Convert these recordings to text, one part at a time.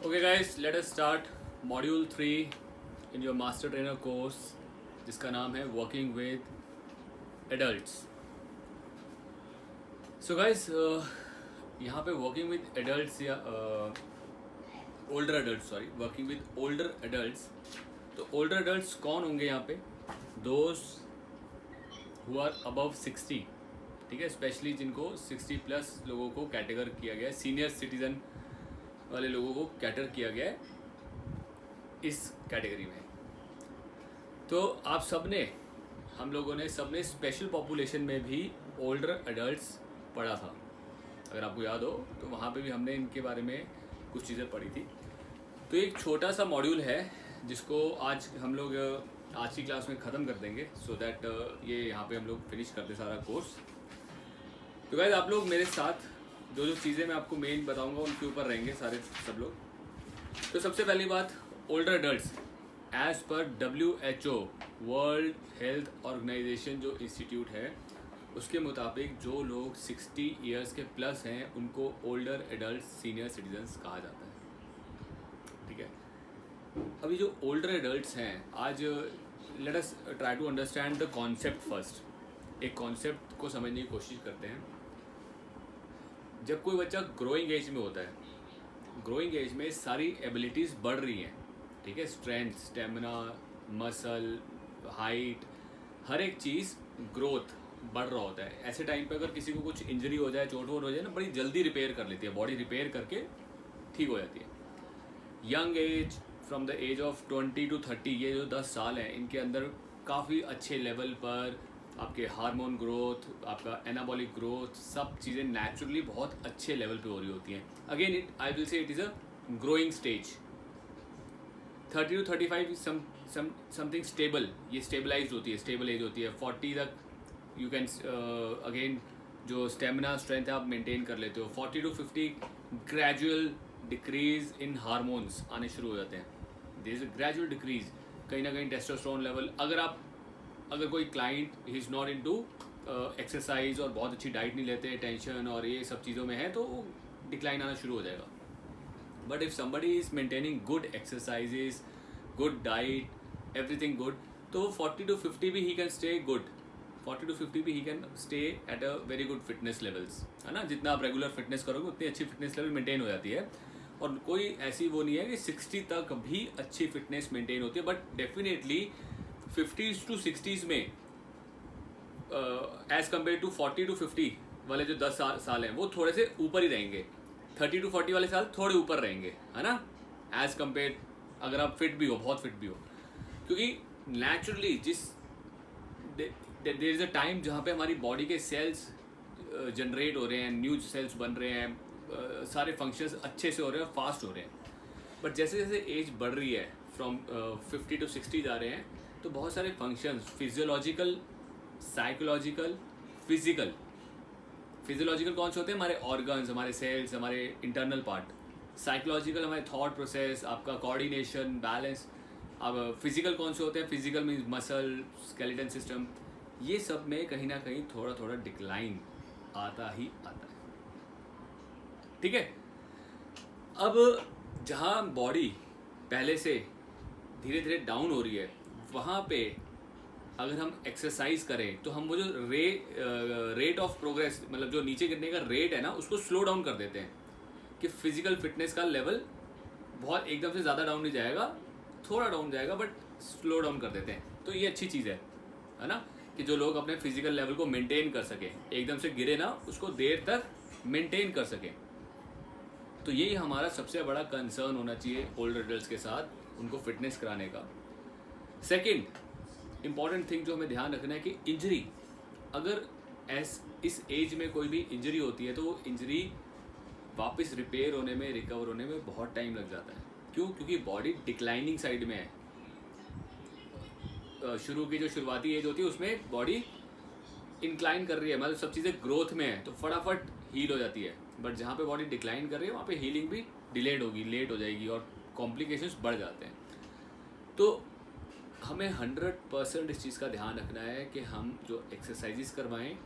Okay guys, let us start module 3 in your master trainer course जिसका नाम है working with adults. So guys, यहाँ पे working with adults या older adults, working with older adults. तो older adults कौन होंगे यहाँ पे? दोज हु आर अबव 60, ठीक है, स्पेशली जिनको 60 प्लस लोगों को कैटेगर किया गया है, सीनियर सिटीजन वाले लोगों को कैटर किया गया है इस कैटेगरी में. तो आप सबने, हम लोगों ने सबने स्पेशल पॉपुलेशन में भी ओल्डर एडल्ट्स पढ़ा था, अगर आपको याद हो तो वहाँ पे भी हमने इनके बारे में कुछ चीज़ें पढ़ी थी. तो एक छोटा सा मॉड्यूल है जिसको आज हम लोग आज की क्लास में ख़त्म कर देंगे, सो दैट ये यहाँ पे हम लोग फिनिश करते सारा कोर्स. तो गाइस, आप लोग मेरे साथ जो चीज़ें मैं आपको मेन बताऊंगा उनके ऊपर रहेंगे सारे सब लोग. तो सबसे पहली बात, ओल्डर एडल्ट्स एज पर WHO वर्ल्ड हेल्थ ऑर्गेनाइजेशन जो इंस्टीट्यूट है उसके मुताबिक जो लोग 60 ईयर्स के प्लस हैं उनको ओल्डर एडल्ट सीनियर सिटीजन्स कहा जाता है. ठीक है, अभी जो ओल्डर एडल्ट्स हैं, आज let us try to understand the concept first. एक कॉन्सेप्ट को समझने की कोशिश करते हैं. जब कोई बच्चा ग्रोइंग एज में होता है, ग्रोइंग एज में सारी एबिलिटीज़ बढ़ रही हैं, ठीक है, स्ट्रेंथ, स्टेमिना, मसल, हाइट, हर एक चीज़ ग्रोथ बढ़ रहा होता है. ऐसे टाइम पे अगर किसी को कुछ इंजरी हो जाए, चोट वोट हो जाए ना, बड़ी जल्दी रिपेयर कर लेती है बॉडी, रिपेयर करके ठीक हो जाती है. Young age from the age of 20 to 30, ये जो 10 साल हैं, इनके अंदर काफ़ी अच्छे लेवल पर आपके हार्मोन ग्रोथ, आपका एनाबॉलिक ग्रोथ, सब चीज़ें नेचुरली बहुत अच्छे लेवल पे हो रही होती हैं. Again it I will say it is a growing stage. 30 to 35 something stable, ये स्टेबलाइज होती है, स्टेबल एज होती है. 40 तक यू कैन अगेन जो स्टेमिना स्ट्रेंथ है आप मेंटेन कर लेते हो. 40 to 50 gradual decrease in hormones आने शुरू हो जाते हैं. There is a gradual decrease, कहीं ना कहीं टेस्टोस्टेरोन लेवल. अगर कोई client he is not into exercise और बहुत अच्छी डाइट नहीं लेते, टेंशन और ये सब चीज़ों में है, तो डिक्लाइन आना शुरू हो जाएगा. But if somebody is maintaining good exercises, good diet, everything good, तो 40 to 50 भी he can stay good. 40 to 50 भी he can stay at a very good fitness levels, है ना. जितना आप रेगुलर फिटनेस करोगे उतनी अच्छी फिटनेस लेवल मेंटेन हो जाती है. और कोई ऐसी वो नहीं है कि 60 तक भी अच्छी फिटनेस मेंटेन होती है. But definitely 50s to 60s में एज कम्पेयर टू 40 to 50 वाले जो 10 साल हैं, वो थोड़े से ऊपर ही रहेंगे. 30 to 40 वाले साल थोड़े ऊपर रहेंगे, है ना, एज कम्पेयर अगर आप फिट भी हो, बहुत फिट भी हो. क्योंकि naturally there is a time जहाँ पे हमारी बॉडी के सेल्स जनरेट हो रहे हैं, न्यू सेल्स बन रहे हैं, सारे फंक्शंस अच्छे से हो रहे हैं, फास्ट हो रहे हैं. बट जैसे जैसे एज बढ़ रही है, फ्रॉम 50 to 60 जा रहे हैं, तो बहुत सारे फंक्शंस, फिजियोलॉजिकल, साइकोलॉजिकल, फिजिकल कौन से होते हैं? हमारे ऑर्गन्स, हमारे सेल्स, हमारे इंटरनल पार्ट. साइकोलॉजिकल हमारे थॉट प्रोसेस, आपका कोऑर्डिनेशन, बैलेंस. अब फिजिकल कौन से होते हैं? Physical means muscle, skeleton system. ये सब में कहीं ना कहीं थोड़ा थोड़ा डिक्लाइन आता ही आता है. ठीक है, अब जहाँ बॉडी पहले से धीरे धीरे डाउन हो रही है, वहाँ पे अगर हम एक्सरसाइज करें तो हम वो जो रेट ऑफ प्रोग्रेस, मतलब जो नीचे गिरने का रेट है ना, उसको स्लो डाउन कर देते हैं. कि फिजिकल फिटनेस का लेवल बहुत एकदम से ज़्यादा डाउन नहीं जाएगा, थोड़ा डाउन जाएगा, बट स्लो डाउन कर देते हैं. तो ये अच्छी चीज़ है ना, कि जो लोग अपने फिजिकल लेवल को मेंटेन कर सकें, एकदम से गिरे ना, उसको देर तक मेंटेन कर सकें. तो यही हमारा सबसे बड़ा कंसर्न होना चाहिए ओल्डर एडल्ट्स के साथ, उनको फिटनेस कराने का. सेकंड इम्पॉर्टेंट थिंग जो हमें ध्यान रखना है कि इंजरी, अगर इस एज में कोई भी इंजरी होती है तो वो इंजरी वापस रिपेयर होने में, रिकवर होने में बहुत टाइम लग जाता है. क्यों? क्योंकि बॉडी डिक्लाइनिंग साइड में है. शुरू की जो शुरुआती एज होती है उसमें बॉडी इंक्लाइन कर रही है, मतलब सब चीज़ें ग्रोथ में है, तो फटाफट हील हो जाती है. बट जहाँ पे बॉडी डिक्लाइन कर रही है वहाँ पे हीलिंग भी डिलेड होगी, लेट हो जाएगी और कॉम्प्लिकेशंस बढ़ जाते हैं. तो हमें 100% इस चीज़ का ध्यान रखना है कि हम जो एक्सरसाइजेस करवाएं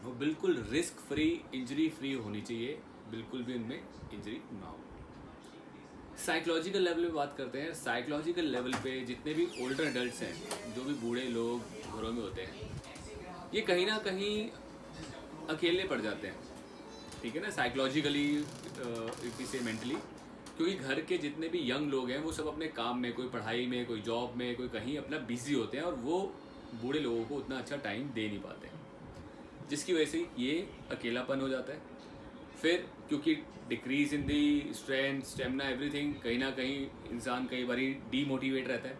वो बिल्कुल रिस्क फ्री, इंजरी फ्री होनी चाहिए, बिल्कुल भी उनमें इंजरी ना हो. साइकोलॉजिकल लेवल पे बात करते हैं। साइकोलॉजिकल लेवल पे जितने भी ओल्डर एडल्ट्स हैं, जो भी बूढ़े लोग घरों में होते हैं, ये कहीं ना कहीं अकेले पड़ जाते हैं, ठीक है ना, साइकोलॉजिकली से मेंटली, क्योंकि घर के जितने भी यंग लोग हैं वो सब अपने काम में, कोई पढ़ाई में, कोई जॉब में, कोई कहीं अपना बिजी होते हैं और वो बूढ़े लोगों को उतना अच्छा टाइम दे नहीं पाते हैं, जिसकी वजह से ये अकेलापन हो जाता है। फिर क्योंकि decrease in the strength, stamina, everything, कहीं ना कहीं इंसान कई बार डीमोटिवेट रहता है।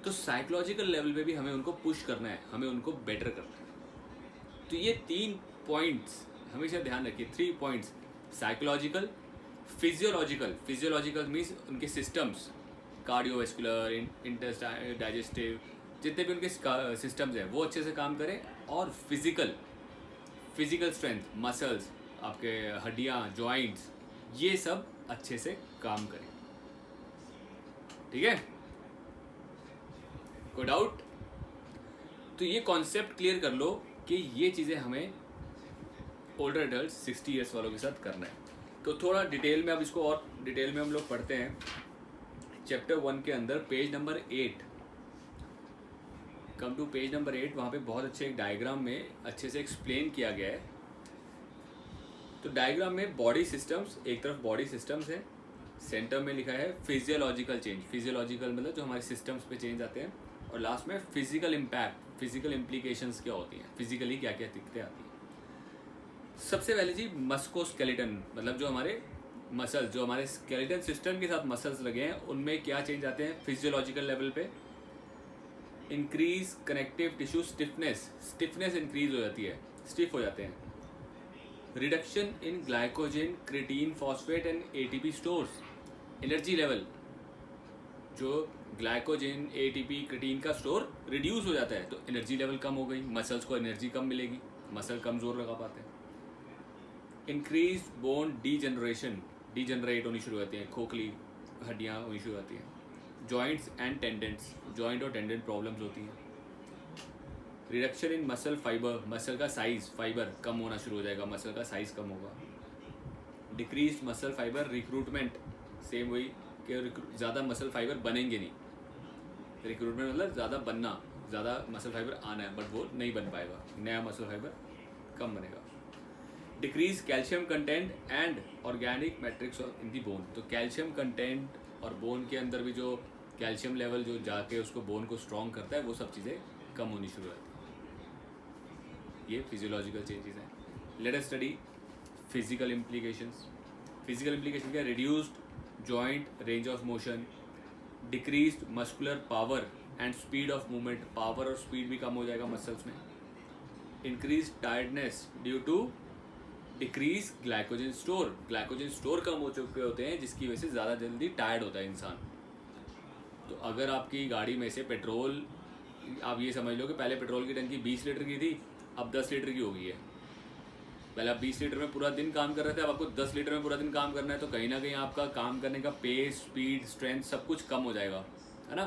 तो साइकोलॉजिकल लेवल पे भी हमें उनको पुश करना है, हमें उनको बेटर करना है। तो ये 3 पॉइंट्स हमेशा ध्यान रखिए, 3 पॉइंट्स, साइकोलॉजिकल, फिजियोलॉजिकल मीन्स उनके सिस्टम्स, कार्डियोवैस्कुलर, इंटेस्टाइन, डाइजेस्टिव, जितने भी उनके सिस्टम्स हैं वो अच्छे से काम करें, और फिजिकल स्ट्रेंथ, मसल्स, आपके हड्डियाँ, जॉइंट्स, ये सब अच्छे से काम करें। ठीक है, कोई डाउट? तो ये कॉन्सेप्ट क्लियर कर लो कि ये चीज़ें हमें ओल्डर एडल्ट 60 ईयर्स वालों के साथ करना है। तो थोड़ा डिटेल में अब इसको और डिटेल में हम लोग पढ़ते हैं। चैप्टर 1 के अंदर page number 8, come to page number 8, वहाँ पे बहुत अच्छे एक डायग्राम में अच्छे से एक्सप्लेन किया गया है। तो डायग्राम में बॉडी सिस्टम्स, एक तरफ बॉडी सिस्टम्स है, सेंटर में लिखा है फिजियोलॉजिकल चेंज, फिजियोलॉजिकल मतलब जो हमारे सिस्टम्स पे चेंज आते हैं, और लास्ट में फिजिकल इम्पैक्ट, फिजिकल इम्प्लीकेशंस क्या होती हैं, फिजिकली क्या क्या दिक्कतें आती हैं। सबसे पहले जी मस्कोस्केलेटन, मतलब जो हमारे मसल्स, जो हमारे स्केलेटन सिस्टम के साथ मसल्स लगे हैं, उनमें क्या चेंज आते हैं फिजियोलॉजिकल लेवल पे। Increase connective tissue stiffness increase हो जाती है, स्टिफ हो जाते हैं। Reduction in glycogen, creatine, phosphate and ATP stores, energy level, जो ग्लाइकोजन, एटीपी, क्रिटीन का स्टोर रिड्यूस हो जाता है, तो एनर्जी लेवल कम हो गई, मसल्स को एनर्जी कम मिलेगी, मसल कम जोर लगा पाते हैं। इंक्रीज बोन डीजनरेट होनी शुरू होती हैं, खोखली हड्डियाँ होनी शुरू होती हैं। जॉइंट्स एंड टेंडेंट्स, जॉइंट और टेंडेंट प्रॉब्लम्स होती हैं। Reduction in muscle fibre, muscle का साइज, फाइबर कम होना शुरू हो जाएगा, मसल का साइज कम होगा। Decrease muscle fibre recruitment, same वही कि ज़्यादा मसल फाइबर बनेंगे नहीं, रिक्रूटमेंट मतलब ज़्यादा बनना, ज़्यादा मसल फाइबर आना है बट वो नहीं बन पाएगा, नया मसल फाइबर कम बनेगा। Decrease calcium content and organic matrix in the bone, तो कैल्शियम कंटेंट और बोन के अंदर भी जो कैल्शियम लेवल जो जाके उसको बोन को स्ट्रॉन्ग करता है, वो सब चीज़ें कम होनी शुरू होती है। ये फिजियोलॉजिकल चेंजेस हैं। Let us study physical implications. Physical implication क्या? Reduced joint range of motion, decreased muscular power and speed of movement, power और स्पीड भी कम हो जाएगा मसल्स में। Increase tiredness due to decrease glycogen store कम हो चुके होते हैं, जिसकी वजह से ज़्यादा जल्दी टायर्ड होता है इंसान। तो अगर आपकी गाड़ी में से पेट्रोल, आप ये समझ लो कि पहले पेट्रोल की टंकी 20 लीटर की थी, अब 10 लीटर की हो गई है। पहले आप 20 लीटर में पूरा दिन काम कर रहे थे, अब आपको 10 लीटर में पूरा दिन काम करना है, तो कहीं ना कहीं आपका काम करने का पेस, स्पीड, स्ट्रेंथ सब कुछ कम हो जाएगा, है ना।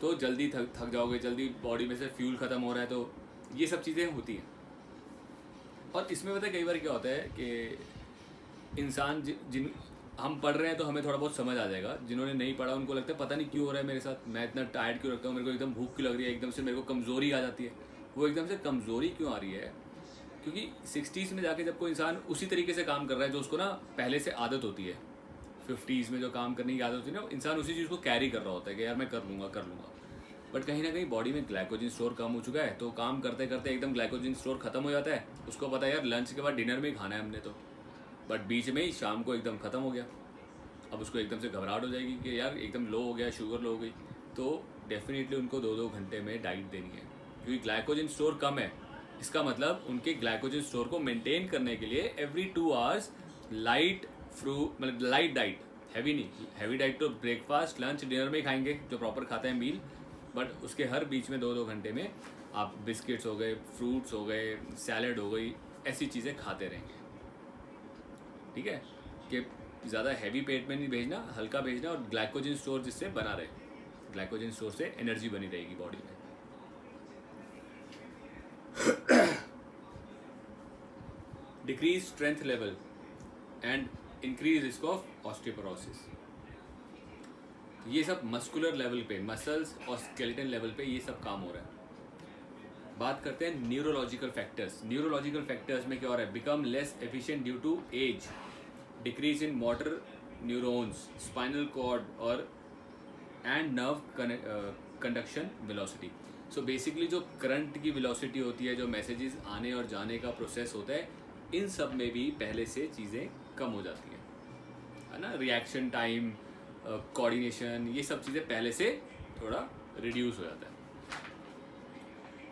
तो जल्दी थक जाओगे, जल्दी बॉडी में से फ्यूल ख़त्म हो रहा है, तो ये सब चीज़ें होती हैं। और इसमें पता है कई बार क्या होता है कि इंसान जिन हम पढ़ रहे हैं तो हमें थोड़ा बहुत समझ आ जाएगा, जिन्होंने नहीं पढ़ा उनको लगता है पता नहीं क्यों हो रहा है मेरे साथ, मैं इतना टायर्ड क्यों रखता हूँ, मेरे को एकदम भूख क्यों लग रही है, एकदम से मेरे को कमज़ोरी आ जाती है। वो एकदम से कमज़ोरी क्यों आ रही है? क्योंकि 60s में जाके जब कोई इंसान उसी तरीके से काम कर रहा है जो उसको ना पहले से आदत होती है, 50s में जो काम करने की आदत होती है ना, इंसान उसी चीज़ को कैरी कर रहा होता है कि यार मैं कर लूँगा। बट कहीं ना कहीं बॉडी में ग्लाइकोजन स्टोर कम हो चुका है, तो काम करते करते एकदम ग्लाइकोजन स्टोर खत्म हो जाता है। उसको पता है यार लंच के बाद डिनर में ही खाना है हमने, तो बट बीच में ही शाम को एकदम ख़त्म हो गया। अब उसको एकदम से घबराहट हो जाएगी कि यार एकदम लो हो गया, शुगर लो हो गई, तो डेफिनेटली उनको 2-2 घंटे में डाइट देनी है, क्योंकि ग्लाइकोजन स्टोर कम है। इसका मतलब उनके ग्लाइकोजन स्टोर को मेंटेन करने के लिए एवरी 2 आवर्स लाइट फ्रूट, मतलब लाइट डाइट, हैवी नहीं, हैवी डाइट तो ब्रेकफास्ट, लंच, डिनर में ही खाएंगे जो प्रॉपर खाते हैं मील, बट उसके हर बीच में 2-2 घंटे में आप बिस्किट्स हो गए, फ्रूट्स हो गए, सैलड हो गई, ऐसी चीज़ें खाते रहेंगे। ठीक है, कि ज़्यादा हैवी पेट में नहीं भेजना, हल्का भेजना, और ग्लाइकोजन स्टोर जिससे बना रहे, ग्लाइकोजन स्टोर से एनर्जी बनी रहेगी बॉडी में। Decrease strength level and increase risk of osteoporosis. ये सब मस्कुलर लेवल पे, मसल्स और स्केलेटन लेवल पे ये सब काम हो रहा है। बात करते हैं न्यूरोलॉजिकल फैक्टर्स। न्यूरोलॉजिकल फैक्टर्स में क्या हो रहा है? Become less efficient due to age, decrease in motor neurons, spinal cord और and nerve conduction velocity. So basically जो करंट की वेलोसिटी होती है, जो मैसेजेस आने और जाने का प्रोसेस होता है, इन सब में भी पहले से चीज़ें कम हो जाती हैं, है ना। रिएक्शन टाइम, कोऑर्डिनेशन, ये सब चीज़ें पहले से थोड़ा रिड्यूस हो जाता है।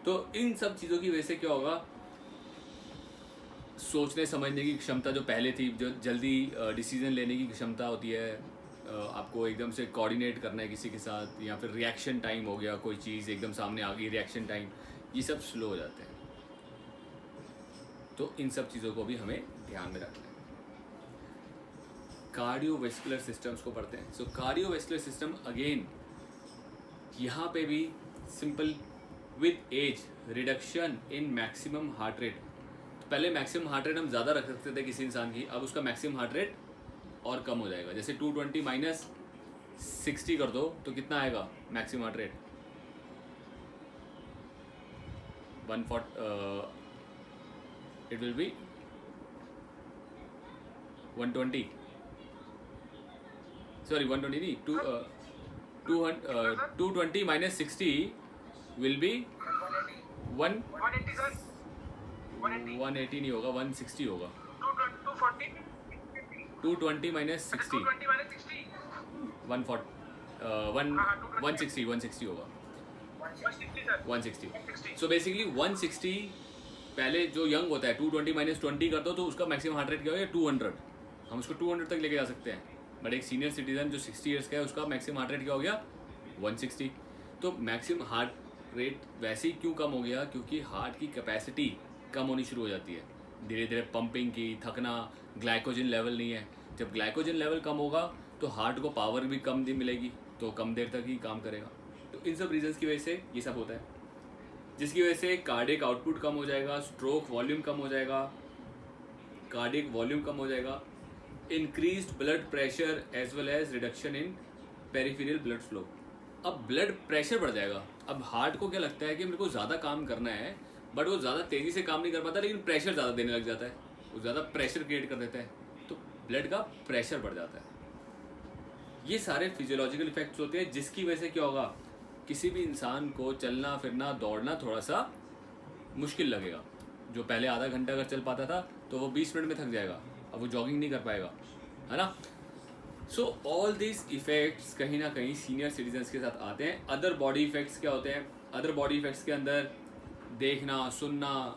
तो इन सब चीज़ों की वजह से क्या होगा? सोचने समझने की क्षमता जो पहले थी, जो जल्दी डिसीजन लेने की क्षमता होती है, आपको एकदम से कोऑर्डिनेट करना है किसी के साथ, या फिर रिएक्शन टाइम हो गया, कोई चीज़ एकदम सामने आ गई, रिएक्शन टाइम, ये सब स्लो हो जाते हैं। तो इन सब चीज़ों को भी हमें ध्यान में रखना है। कार्डियोवैस्कुलर सिस्टम्स को पढ़ते हैं। सो कार्डियोवैस्कुलर सिस्टम अगेन, यहाँ पे भी simple, with age reduction in maximum heart rate. पहले मैक्सिमम हार्ट रेट हम ज़्यादा रख सकते थे किसी इंसान की, अब उसका मैक्सिमम हार्ट रेट और कम हो जाएगा। जैसे 220 माइनस 60 कर दो तो कितना आएगा maximum heart rate? 140, it will be 120, sorry 120 नहीं, 220 माइनस 60 विल बी 180 नहीं होगा, 160 होगा। 220 माइनस 60 160 होगा, 160। सो बेसिकली 160, पहले जो यंग होता है 220 माइनस 20 कर दो तो उसका मैक्सिमम हार्ट रेट क्या हो गया? 200। हम उसको 200 तक लेके जा सकते हैं। बट एक सीनियर सिटीजन जो 60 ईयर्स का है, उसका मैक्सिमम हार्ट रेट क्या हो गया? 160। तो मैक्सिमम हार्ट रेट वैसे ही क्यों कम हो गया? क्योंकि हार्ट की कैपेसिटी कम होनी शुरू हो जाती है धीरे धीरे, पंपिंग की, थकना, ग्लाइकोजन लेवल नहीं है। जब ग्लाइकोजन लेवल कम होगा तो हार्ट को पावर भी कम दिन मिलेगी, तो कम देर तक ही काम करेगा। तो इन सब रीजंस की वजह से ये सब होता है, जिसकी वजह से कार्डियक आउटपुट कम हो जाएगा, स्ट्रोक वॉल्यूम कम हो जाएगा, कार्डियक वॉल्यूम कम हो जाएगा, increased blood pressure as well as reduction in peripheral blood flow. अब ब्लड प्रेशर बढ़ जाएगा। अब हार्ट को क्या लगता है कि मेरे को ज़्यादा काम करना है, बट वो ज़्यादा तेज़ी से काम नहीं कर पाता, लेकिन प्रेशर ज़्यादा देने लग जाता है, वो ज़्यादा प्रेशर क्रिएट कर देता है, तो ब्लड का प्रेशर बढ़ जाता है। ये सारे फिजियोलॉजिकल इफेक्ट्स होते हैं, जिसकी वजह से क्या होगा? किसी भी इंसान को चलना फिरना दौड़ना थोड़ा सा मुश्किल लगेगा। जो पहले आधा घंटा अगर चल पाता था तो वो 20 मिनट में थक जाएगा, अब वो जॉगिंग नहीं कर पाएगा, है ना। सो ऑल दिस इफेक्ट्स कहीं ना कहीं सीनियर सिटीजन्स के साथ आते हैं। अदर बॉडी इफेक्ट्स क्या होते हैं? अदर बॉडी इफेक्ट्स के अंदर देखना, सुनना,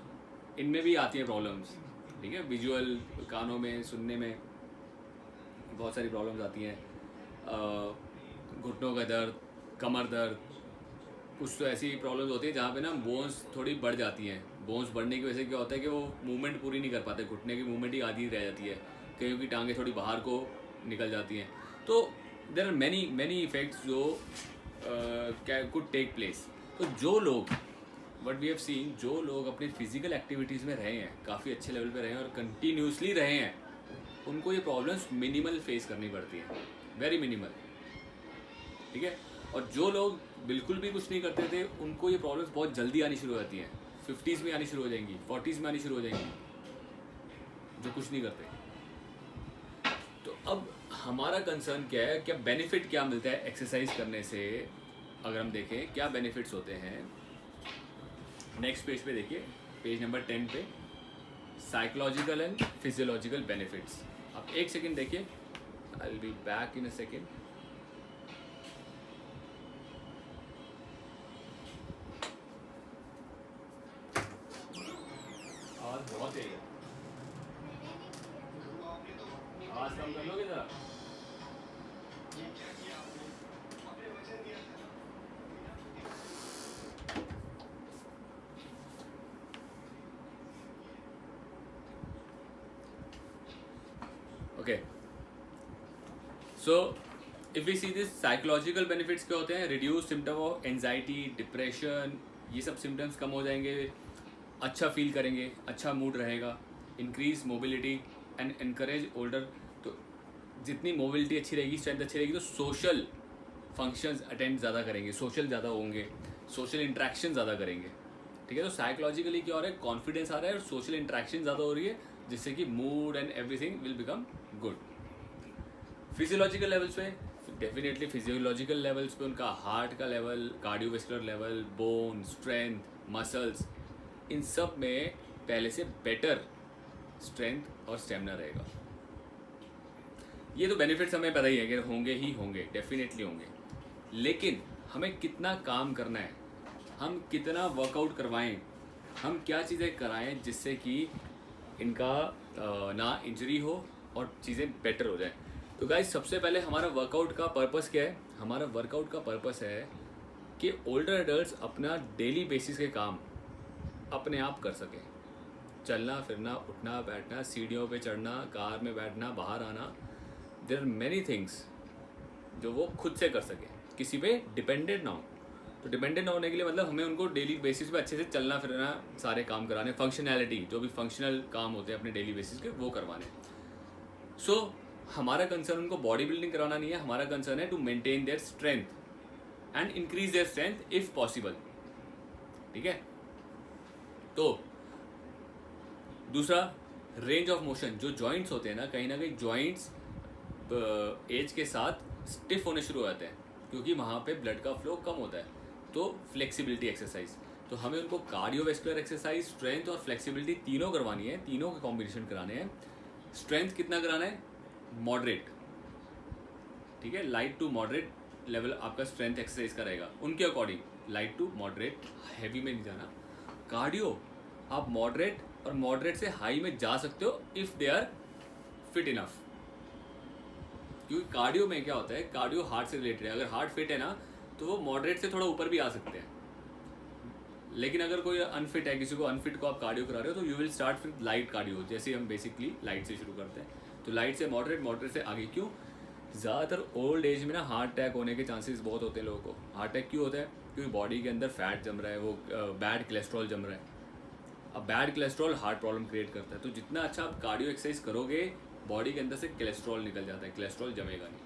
इनमें भी आती हैं प्रॉब्लम्स, ठीक है। विजुअल, कानों में, सुनने में बहुत सारी प्रॉब्लम्स आती हैं। घुटनों का दर्द, कमर दर्द, कुछ तो ऐसी प्रॉब्लम्स होती है जहाँ पे ना बोन्स थोड़ी बढ़ जाती हैं। बोन्स बढ़ने की वजह से क्या होता है कि वो मूवमेंट पूरी नहीं कर पाते, घुटने की मूवमेंट ही आधी रह जाती है, कईयों की टांगें थोड़ी बाहर को निकल जाती हैं। तो देयर आर मैनी इफेक्ट्स जो कुड टेक प्लेस। तो जो लोग, वट वी हैव सीन, जो लोग अपनी फिजिकल एक्टिविटीज़ में रहे हैं, काफ़ी अच्छे लेवल पे रहे हैं और कंटिन्यूसली रहे हैं, उनको ये प्रॉब्लम्स मिनिमल फेस करनी पड़ती हैं, वेरी मिनिमल, ठीक है। और जो लोग बिल्कुल भी कुछ नहीं करते थे, उनको ये प्रॉब्लम्स बहुत जल्दी आनी शुरू हो जाती हैं, 50s में आनी शुरू हो जाएंगी, 40s में आनी शुरू हो जाएंगी, जो कुछ नहीं करते। तो अब हमारा कंसर्न क्या है? क्या बेनिफिट क्या मिलता है एक्सरसाइज करने से? अगर हम देखें क्या बेनिफिट्स होते हैं, नेक्स्ट पेज पे देखिए, पेज नंबर 10 पे, साइकोलॉजिकल एंड फिजियोलॉजिकल बेनिफिट्स। आप एक सेकेंड देखिए, I will be back in a second. आवाज बहुत तेज है, आवाज कम कर लोगे जरा? Okay, so if we see this psychological benefits क्या होते हैं? Reduce symptom of anxiety, depression, ये सब सिम्टम्स कम हो जाएंगे, अच्छा फील करेंगे, अच्छा मूड रहेगा, increase mobility and encourage older. तो जितनी मोबिलिटी अच्छी रहेगी, स्ट्रेंथ अच्छी रहेगी, तो सोशल फंक्शंस अटेंड ज़्यादा करेंगे, सोशल ज़्यादा होंगे, सोशल इंट्रैक्शन ज़्यादा करेंगे, ठीक है। तो साइकोलॉजिकली क्या हो रहा है, कॉन्फिडेंस आ रहा है और सोशल इंट्रैक्शन ज़्यादा हो रही है, जिससे कि mood and everything will become good. Physiological levels पे, डेफिनेटली फिजियोलॉजिकल लेवल्स पे उनका हार्ट का level, cardiovascular level, bone strength, muscles, इन सब में पहले से बेटर स्ट्रेंथ और स्टेमिना रहेगा। ये तो बेनिफिट्स हमें पता ही है कि होंगे ही होंगे, डेफिनेटली होंगे, लेकिन हमें कितना काम करना है, हम कितना वर्कआउट करवाएं, हम क्या चीज़ें कराएं जिससे कि इनका ना इंजरी हो और चीज़ें बेटर हो जाए। तो गाइस, सबसे पहले हमारा वर्कआउट का पर्पस क्या है? हमारा वर्कआउट का पर्पस है कि ओल्डर एडल्ट्स अपना डेली बेसिस के काम अपने आप कर सकें। चलना फिरना, उठना बैठना, सीढ़ियों पे चढ़ना, कार में बैठना, बाहर आना, देयर आर मैनी थिंग्स जो वो खुद से कर सकें, किसी पे डिपेंडेंट ना हो। तो डिपेंडेंट ना होने के लिए मतलब हमें उनको डेली बेसिस पे अच्छे से चलना फिरना, सारे काम कराने, फंक्शनैलिटी जो भी फंक्शनल काम होते हैं अपने डेली बेसिस के, वो करवाने। सो हमारा कंसर्न उनको बॉडी बिल्डिंग कराना नहीं है, हमारा कंसर्न है to maintain their strength and increase their strength if possible, ठीक है। तो दूसरा, रेंज ऑफ मोशन, जो जॉइंट्स होते हैं ना कहीं जॉइंट्स एज के साथ स्टिफ होने शुरू हो जाते हैं, क्योंकि वहाँ पे ब्लड का फ्लो कम होता है। तो फ्लेक्सिबिलिटी एक्सरसाइज, तो हमें उनको कार्डियोवेस्कुलर एक्सरसाइज, स्ट्रेंथ और फ्लेक्सिबिलिटी तीनों करवानी है, तीनों के कॉम्बिनेशन कराने हैं। स्ट्रेंथ कितना कराना है? मॉडरेट, ठीक है, लाइट टू मॉडरेट लेवल आपका स्ट्रेंथ एक्सरसाइज का रहेगा, उनके according light to moderate, heavy में नहीं जाना। कार्डियो आप मॉडरेट और मॉडरेट से हाई में जा सकते हो if they are fit enough, क्योंकि कार्डियो में क्या होता है, कार्डियो हार्ट से रिलेटेड है। अगर हार्ट फिट है ना तो वो मॉडरेट से थोड़ा ऊपर भी आ सकते हैं, लेकिन अगर कोई अनफिट है, किसी को अनफिट को आप कार्डियो करा रहे हो तो you will start with light cardio, जैसे हम बेसिकली लाइट से शुरू करते हैं। तो लाइट से मॉडरेट, मॉडरेट से आगे। क्यों? ज़्यादातर ओल्ड एज में ना हार्ट अटैक होने के चांसेस बहुत होते हैं लोगों को। हार्ट अटैक क्यों होता है? क्योंकि बॉडी के अंदर फैट जम रहा है, वो बैड कोलेस्ट्रॉल जम रहा है। अब bad cholesterol heart problem create करता है। तो जितना अच्छा आप कार्डियो एक्सरसाइज करोगे, बॉडी के अंदर से कोलेस्ट्रॉल निकल जाता है, कोलेस्ट्रॉल जमेगा नहीं,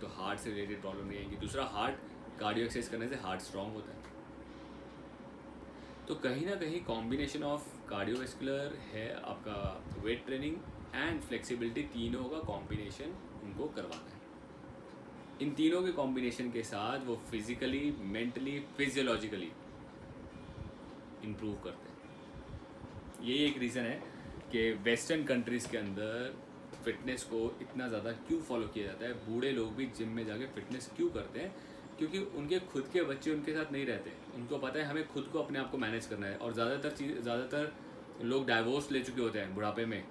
तो हार्ट से रिलेटेड प्रॉब्लम नहीं आएगी। दूसरा, हार्ट कार्डियो एक्सरसाइज करने से हार्ट स्ट्रांग होता है। तो कहीं ना कहीं कॉम्बिनेशन ऑफ कार्डियोवेस्कुलर है आपका वेट ट्रेनिंग एंड फ्लेक्सिबिलिटी, तीनों का कॉम्बिनेशन उनको करवाना है। इन तीनों के कॉम्बिनेशन के साथ वो फिजिकली, मेंटली, फिजियोलॉजिकली इम्प्रूव करते हैं। यही एक रीज़न है कि वेस्टर्न कंट्रीज़ के अंदर फिटनेस को इतना ज़्यादा क्यों फॉलो किया जाता है। बूढ़े लोग भी जिम में जाके फिटनेस क्यों करते हैं? क्योंकि उनके खुद के बच्चे उनके साथ नहीं रहते, उनको पता है हमें खुद को अपने आप को मैनेज करना है। और ज़्यादातर लोग डाइवोर्स ले चुके होते हैं बुढ़ापे में,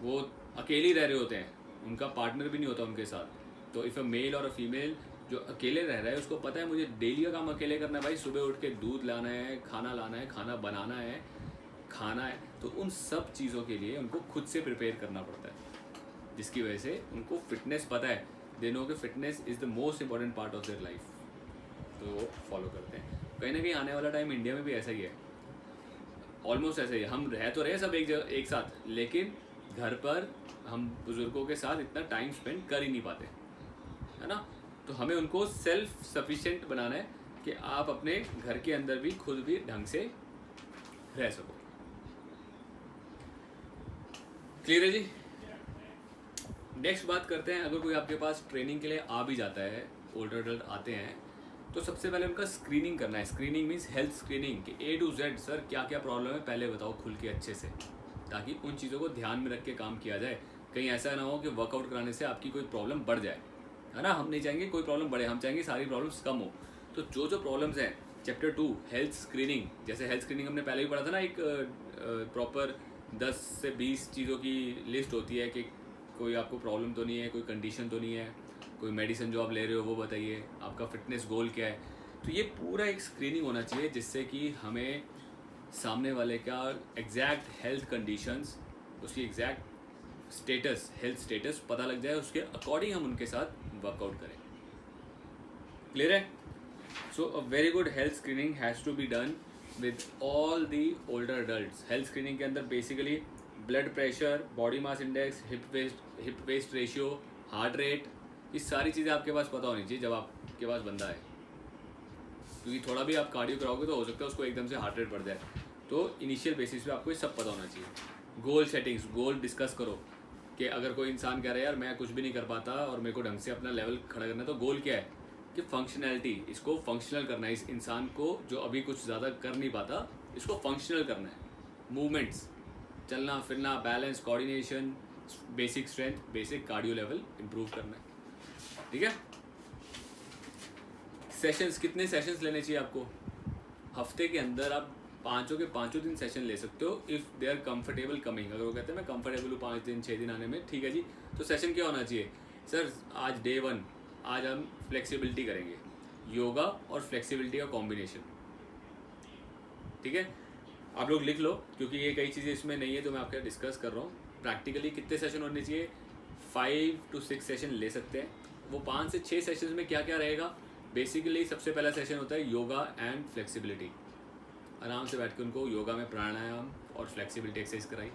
वो अकेले ही रह रहे होते हैं, उनका पार्टनर भी नहीं होता उनके साथ। तो इफ़ अ मेल और अ फीमेल जो अकेले रह रहा है, उसको पता है मुझे डेली का काम अकेले करना है भाई, सुबह उठ के दूध लाना है, खाना लाना है, खाना बनाना है, खाना है, तो उन सब चीज़ों के लिए उनको खुद से प्रिपेयर करना पड़ता है, जिसकी वजह से उनको फिटनेस पता है। दे नो कि fitness is the most important part of their life, तो वो फॉलो करते हैं। कहीं ना कहीं आने वाला टाइम इंडिया में भी ऐसा ही है, ऑलमोस्ट ऐसा ही है। हम रह तो रहे सब एक जगह एक साथ, लेकिन घर पर हम बुज़ुर्गों के साथ इतना टाइम स्पेंड कर ही नहीं पाते, है ना। तो हमें उनको सेल्फ सफिशिएंट बनाना है कि आप अपने घर के अंदर भी खुद भी ढंग से रह सको। क्लियर है जी? नेक्स्ट बात करते हैं, अगर कोई आपके पास ट्रेनिंग के लिए आ भी जाता है, ओल्डर एडल्ट आते हैं, तो सबसे पहले उनका स्क्रीनिंग करना है। स्क्रीनिंग मीन्स हेल्थ स्क्रीनिंग, कि A to Z सर क्या क्या प्रॉब्लम है पहले बताओ खुल के अच्छे से, ताकि उन चीज़ों को ध्यान में रख के काम किया जाए। कहीं ऐसा ना हो कि वर्कआउट कराने से आपकी कोई प्रॉब्लम बढ़ जाए, है ना। हम नहीं चाहेंगे कोई प्रॉब्लम बढ़े, हम चाहेंगे सारी प्रॉब्लम्स कम हो। तो जो जो प्रॉब्लम्स हैं, चैप्टर 2 हेल्थ स्क्रीनिंग, जैसे हेल्थ स्क्रीनिंग हमने पहले भी पढ़ा था ना, एक प्रॉपर 10 से 20 चीज़ों की लिस्ट होती है कि कोई आपको प्रॉब्लम तो नहीं है, कोई कंडीशन तो नहीं है, कोई मेडिसिन जो आप ले रहे हो वो बताइए, आपका फिटनेस गोल क्या है। तो ये पूरा एक स्क्रीनिंग होना चाहिए, जिससे कि हमें सामने वाले का एग्जैक्ट हेल्थ कंडीशंस, उसकी एग्जैक्ट स्टेटस, हेल्थ स्टेटस पता लग जाए, उसके अकॉर्डिंग हम उनके साथ वर्कआउट करें। क्लियर है? So a very good health screening has to be done with all the older adults. Health screening के अंदर basically blood pressure, body mass index, hip waist ratio, heart rate, ये सारी चीज़ें आपके पास पता होनी चाहिए जब आपके पास बंदा है, क्योंकि थोड़ा भी आप कार्डियो कराओगे तो हो सकता है उसको एकदम से हार्ट रेट बढ़ जाए। तो इनिशियल बेसिस पे आपको ये सब पता होना चाहिए। गोल सेटिंग्स, गोल डिस्कस करो कि अगर कोई इंसान कह रहा है यार मैं कुछ भी नहीं कर पाता और मेरे को ढंग से अपना लेवल खड़ा करना है, तो गोल क्या है कि फंक्शनैलिटी, इसको फंक्शनल करना है। इस इंसान को जो अभी कुछ ज़्यादा कर नहीं पाता, इसको फंक्शनल करना है। मूवमेंट्स, चलना फिरना, balance, coordination, basic strength, basic cardio level improve करना है। ठीक है। सेशंस, कितने सेशंस लेने चाहिए आपको? हफ्ते के अंदर आप पाँचों के पाँचों दिन सेशन ले सकते हो if they are comfortable coming. अगर वो कहते हैं मैं कंफर्टेबल हूँ 5 दिन 6 दिन आने में, ठीक है जी। तो सेशन क्या होना चाहिए? सर आज डे 1, आज हम फ्लेक्सिबिलिटी करेंगे, योगा और फ्लेक्सिबिलिटी का कॉम्बिनेशन। ठीक है, आप लोग लिख लो क्योंकि ये कई चीज़ें इसमें नहीं है जो मैं आपके डिस्कस कर रहा हूँ। प्रैक्टिकली कितने सेशन होने चाहिए? 5 to 6 सेशन ले सकते हैं। वो 5 से 6 सेशन में क्या क्या रहेगा? बेसिकली सबसे पहला सेशन होता है योगा एंड फ्लेक्सिबिलिटी। आराम से बैठ के उनको योगा में प्राणायाम और फ्लेक्सिबिलिटी एक्सरसाइज कराई।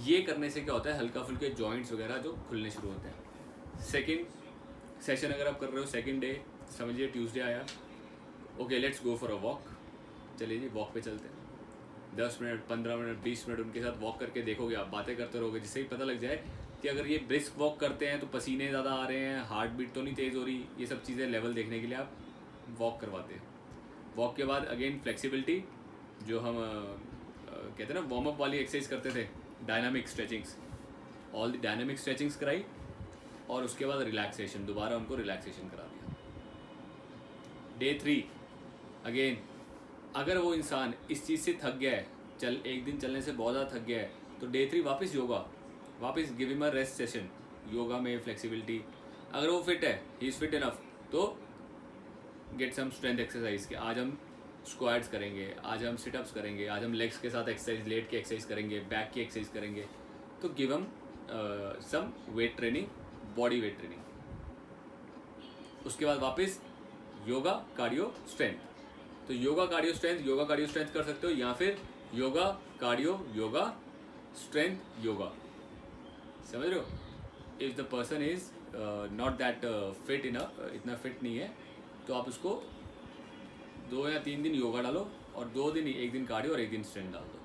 ये करने से क्या होता है, हल्का फुल्के जॉइंट्स वगैरह जो खुलने शुरू होते हैं। सेकंड सेशन अगर आप कर रहे हो, सेकंड डे समझिए ट्यूसडे आया, okay let's go for a walk. चलिए जी वॉक पे चलते हैं। 10 मिनट 15 मिनट 20 मिनट उनके साथ वॉक करके देखोगे, आप बातें करते रहोगे, जिससे ही पता लग जाए कि अगर ये ब्रिस्क वॉक करते हैं तो पसीने ज़्यादा आ रहे हैं, हार्ट बीट तो नहीं तेज़ हो रही। ये सब चीज़ें लेवल देखने के लिए आप वॉक करवाते हैं। वॉक के बाद अगेन फ्लेक्सिबिलिटी, जो हम कहते हैं ना वार्म अप वाली एक्सरसाइज करते थे, dynamic stretchings, all the dynamic stretchings कराई। और उसके बाद रिलैक्सेशन, दोबारा उनको रिलैक्सेशन करा दिया। डे 3 अगेन, अगर वो इंसान इस चीज़ से थक गया है, एक दिन चलने से बहुत ज़्यादा थक गया है, तो डे 3 वापस योगा, वापस give him a rest session, yoga में फ्लेक्सिबिलिटी। अगर वो फिट है, ही इज़ फिट इनफ, तो गेट सम स्ट्रेंथ एक्सरसाइज के आज हम स्क्वाट्स करेंगे, आज हम सिटअप्स करेंगे, आज हम लेग्स के साथ एक्सरसाइज, लेट के एक्सरसाइज करेंगे, बैक की एक्सरसाइज करेंगे। तो गिव हम some weight training, body weight training. उसके बाद वापस योगा कार्डियो स्ट्रेंथ। तो yoga cardio strength, yoga cardio strength कर सकते हो, या फिर yoga cardio yoga strength yoga. समझ रहे हो? If the person is not that fit इतना फिट नहीं है, तो आप उसको 2 या 3 दिन योगा डालो और 2 दिन, एक दिन कार्डियो और एक दिन स्ट्रेंथ डाल दो।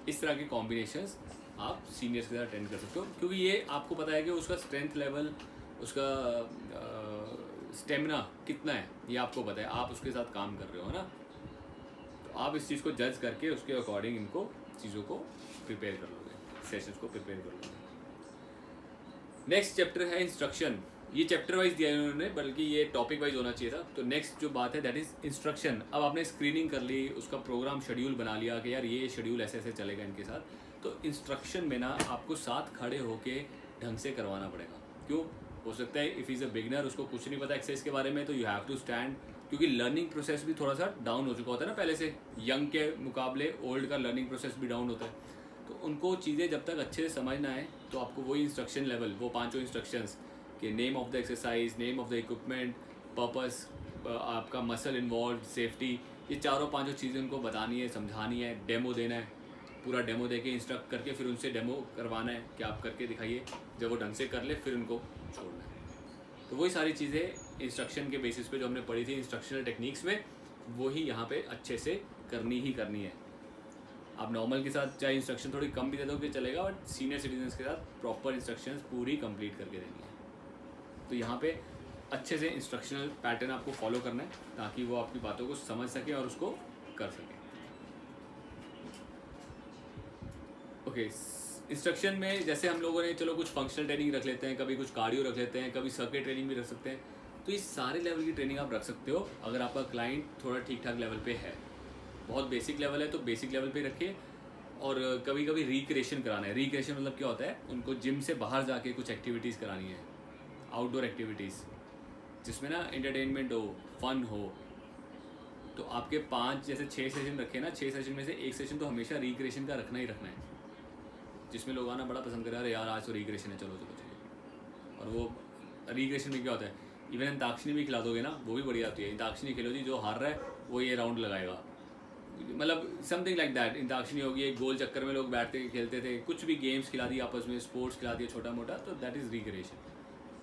इस तरह के कॉम्बिनेशंस आप सीनियर्स के साथ अटेंड कर सकते हो, क्योंकि ये आपको पता है कि उसका स्ट्रेंथ लेवल, उसका स्टेमिना कितना है, ये आपको पता है, आप उसके साथ काम कर रहे हो ना। तो आप इस चीज़ को जज करके उसके अकॉर्डिंग इनको चीज़ों को प्रिपेयर कर लोगे, सेशंस को प्रिपेयर कर लोगे। नेक्स्ट चैप्टर है इंस्ट्रक्शन। ये चैप्टर वाइज दिया है उन्होंने, बल्कि ये टॉपिक वाइज होना चाहिए था। तो नेक्स्ट जो बात है दैट इज़ इंस्ट्रक्शन। अब आपने स्क्रीनिंग कर ली, उसका प्रोग्राम शेड्यूल बना लिया कि यार ये शेड्यूल ऐसे ऐसे चलेगा इनके साथ, तो इंस्ट्रक्शन में ना आपको साथ खड़े होके ढंग से करवाना पड़ेगा। क्यों? हो सकता है इफ़ इज़ अ बिगनर, उसको कुछ नहीं पता एक्सरसाइज के बारे में, तो यू हैव टू स्टैंड, क्योंकि लर्निंग प्रोसेस भी थोड़ा सा डाउन हो चुका होता है ना पहले से। यंग के मुकाबले ओल्ड का लर्निंग प्रोसेस भी डाउन होता है। तो उनको चीज़ें जब तक अच्छे से समझ ना आए, तो आपको वही इंस्ट्रक्शन लेवल, वो 5 इंस्ट्रक्शंस कि name of the exercise, name of the equipment, purpose, आपका मसल इन्वॉल्व, सेफ्टी, ये 4-5 चीज़ें उनको बतानी है, समझानी है, डेमो देना है, पूरा डेमो देके इंस्ट्रक्ट करके फिर उनसे डेमो करवाना है कि आप करके दिखाइए। जब वो ढंग से कर ले फिर उनको छोड़ना है। तो वही सारी चीज़ें इंस्ट्रक्शन के बेसिस पे जो हमने पढ़ी थी इंस्ट्रक्शनल टेक्निक्स में, वही यहाँ पे अच्छे से करनी ही करनी है। आप नॉर्मल के साथ चाहे इंस्ट्रक्शन थोड़ी कम भी दे दोगे चलेगा, बट सीनियर सिटीजन्स के साथ प्रॉपर इंस्ट्रक्शंस पूरी कंप्लीट करके देनी है। तो यहाँ पे अच्छे से इंस्ट्रक्शनल पैटर्न आपको फॉलो करना है, ताकि वो आपकी बातों को समझ सके और उसको कर सके। ओके, इंस्ट्रक्शन में जैसे हम लोगों ने चलो कुछ फंक्शनल ट्रेनिंग रख लेते हैं, कभी कुछ कार्डियो रख लेते हैं, कभी सर्किट ट्रेनिंग भी रख सकते हैं। तो इस सारे लेवल की ट्रेनिंग आप रख सकते हो अगर आपका क्लाइंट थोड़ा ठीक ठाक लेवल पे है। बहुत बेसिक लेवल है तो बेसिक लेवल पे रखिए। और कभी कभी रिक्रिएशन कराना है। रिक्रिएशन मतलब क्या होता है, उनको जिम से बाहर जाके कुछ एक्टिविटीज़ करानी है, आउटडोर एक्टिविटीज़, जिसमें ना एंटरटेनमेंट हो, फन हो। तो आपके 5 जैसे 6 सेशन रखे ना, 6 सेशन में से एक सेशन तो हमेशा रिक्रिएशन का रखना ही रखना है, जिसमें लोग आना बड़ा पसंद करें, अरे यार आज तो रिक्रिएशन है, चलो चलो चलो। और वो रिक्रिएशन में क्या होता है, इवन अंताक्षरी भी खिला दोगे ना, वो भी बढ़िया होती है। अंताक्षरी खेलो जी, जो हार रहा है वो ये राउंड लगाएगा, मतलब समथिंग लाइक दैट। अंताक्षरी होगी, एक गोल चक्कर में लोग बैठते खेलते थे, कुछ भी गेम्स खिला दिए आपस में, स्पोर्ट्स खिला दिए छोटा मोटा, तो दैट इज़ रिक्रिएशन।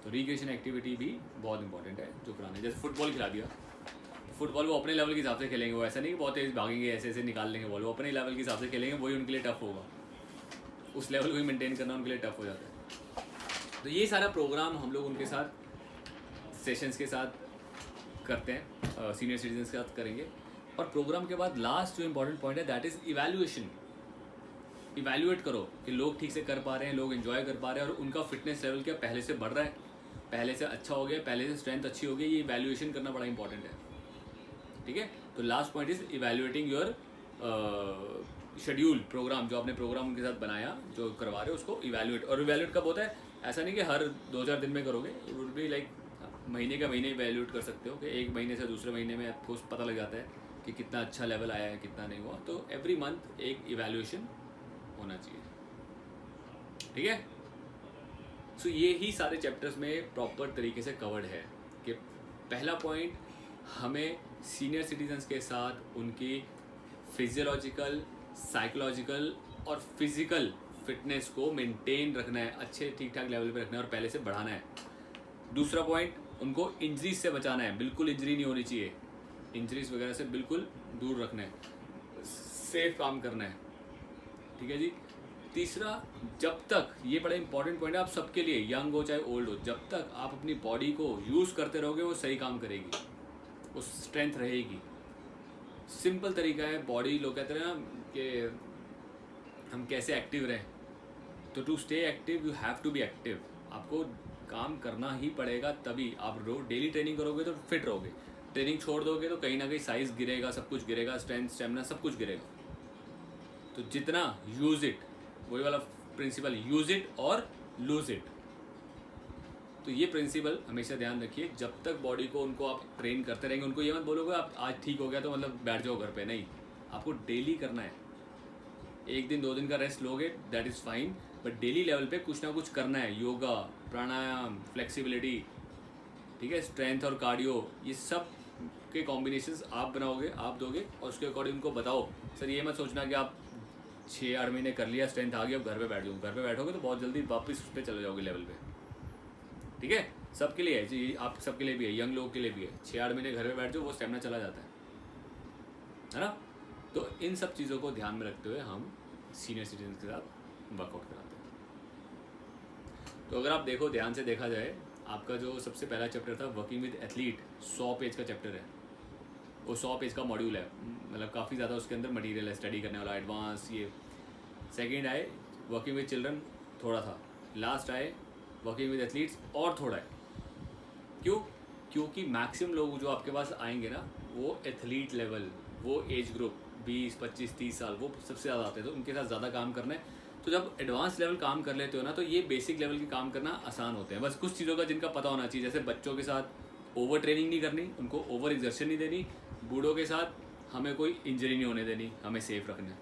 तो रिक्रिएशन एक्टिविटी भी बहुत इंपॉर्टेंट है जो कराना है। जैसे फुटबॉल खिला दिया, फुटबॉल वो अपने लेवल के हिसाब से खेलेंगे, वो ऐसा नहीं कि बहुत तेज भागेंगे ऐसे ऐसे निकाल लेंगे बॉल, वो अपने लेवल के हिसाब से खेलेंगे, वही उनके लिए टफ होगा, उस लेवल को ही मेंटेन करना उनके लिए टफ हो जाता है। तो ये सारा प्रोग्राम हम लोग उनके साथ सेशंस के साथ करते हैं, सीनियर सिटीजन्स के साथ करेंगे। और प्रोग्राम के बाद लास्ट जो इम्पोर्टेंट पॉइंट है दैट इज़ इवैल्यूएशन। इवैल्यूएट करो कि लोग ठीक से कर पा रहे हैं, लोग एंजॉय कर पा रहे हैं और उनका फिटनेस लेवल क्या पहले से बढ़ रहा है, पहले से अच्छा हो गया, पहले से स्ट्रेंथ अच्छी हो गई। ये इवैल्यूएशन करना बड़ा इंपॉर्टेंट है, ठीक है। तो last point is evaluating your schedule, program जो आपने प्रोग्राम उनके साथ बनाया, जो करवा रहे हो उसको इवैल्यूएट। और इवैल्यूएट कब होता है, ऐसा नहीं कि हर 2-4 दिन में करोगे, इट वुड बी लाइक महीने का महीने इवैल्यूएट कर सकते हो कि एक महीने से दूसरे महीने में आपको पता लग जाता है कि कितना अच्छा लेवल आया है, कितना नहीं हुआ। तो एवरी मंथ एक इवैल्यूएशन होना चाहिए, ठीक है। सो ये ही सारे चैप्टर्स में प्रॉपर तरीके से कवर्ड है कि पहला पॉइंट, हमें सीनियर सिटीजन्स के साथ उनकी फिजियोलॉजिकल, साइकोलॉजिकल और फिजिकल फिटनेस को मेंटेन रखना है, अच्छे ठीक ठाक लेवल पे रखना है और पहले से बढ़ाना है। दूसरा पॉइंट, उनको इंजरीज से बचाना है, बिल्कुल इंजरी नहीं होनी चाहिए, इंजरीज वगैरह से बिल्कुल दूर रखना है, सेफ काम करना है, ठीक है जी। तीसरा, जब तक, ये बड़ा इंपॉर्टेंट पॉइंट है आप सबके लिए, यंग हो चाहे ओल्ड हो, जब तक आप अपनी बॉडी को यूज़ करते रहोगे वो सही काम करेगी, वो स्ट्रेंथ रहेगी। सिंपल तरीका है, बॉडी, लोग कहते हैं ना कि हम कैसे एक्टिव रहें, तो to stay active you have to be active. आपको काम करना ही पड़ेगा, तभी आप डेली ट्रेनिंग करोगे तो फिट रहोगे। ट्रेनिंग छोड़ दोगे तो कहीं ना कहीं साइज गिरेगा, सब कुछ गिरेगा, स्ट्रेंथ, स्टेमिना सब कुछ गिरेगा। तो जितना यूज इट, वही वाला प्रिंसिपल, यूज इट और लूज इट। तो ये प्रिंसिपल हमेशा ध्यान रखिए। जब तक बॉडी को उनको आप ट्रेन करते रहेंगे, उनको ये मत बोलोगे आप आज ठीक हो गया तो मतलब बैठ जाओ घर पे, नहीं, आपको डेली करना है। 1 दिन 2 दिन का रेस्ट लोगे that is fine, but daily level पे कुछ ना कुछ करना है। योगा, प्राणायाम, फ्लेक्सिबिलिटी, ठीक है, स्ट्रेंथ और कार्डियो, ये सब के कॉम्बिनेशंस आप बनाओगे, आप दोगे और उसके अकॉर्डिंग उनको बताओ। सर ये मत सोचना कि आप 6-8 महीने कर लिया, स्ट्रेंथ आ गई, अब घर पे बैठ जाऊँ। घर पे बैठोगे तो बहुत जल्दी वापस उस पर चले जाओगे लेवल पे, ठीक है। सबके लिए है जी, आप सबके लिए भी है, यंग लोगों के लिए भी है। 6-8 महीने घर पे बैठ जाओ, वो स्टेमिना चला जाता है ना। तो इन सब चीज़ों को ध्यान में रखते हुए हम सीनियर सिटीजन के साथ वर्कआउट कराते हैं। तो अगर आप देखो, ध्यान से देखा जाए, आपका जो सबसे पहला चैप्टर था वर्किंग विद एथलीट, 100 पेज का चैप्टर है, वो 100 पेज का मॉड्यूल है, मतलब काफ़ी ज़्यादा उसके अंदर मटेरियल है स्टडी करने वाला, एडवांस। ये सेकंड आए वर्किंग विद चिल्ड्रन, थोड़ा था। लास्ट आए वर्किंग विद एथलीट्स, और थोड़ा है। क्यों? क्योंकि मैक्सिमम लोग जो आपके पास आएंगे ना, वो एथलीट लेवल, वो एज ग्रुप 20, 25, 30 साल, वो सबसे ज़्यादा आते हैं, तो उनके साथ ज़्यादा काम करना है। तो जब एडवांस लेवल काम कर लेते हो ना, तो ये बेसिक लेवल के काम करना आसान होते हैं। बस कुछ चीज़ों का जिनका पता होना चाहिए, जैसे बच्चों के साथ ओवर ट्रेनिंग नहीं करनी, उनको ओवर एग्जर्शन नहीं देनी। बूढ़ों के साथ हमें कोई इंजरी नहीं होने देनी, हमें सेफ रखना है।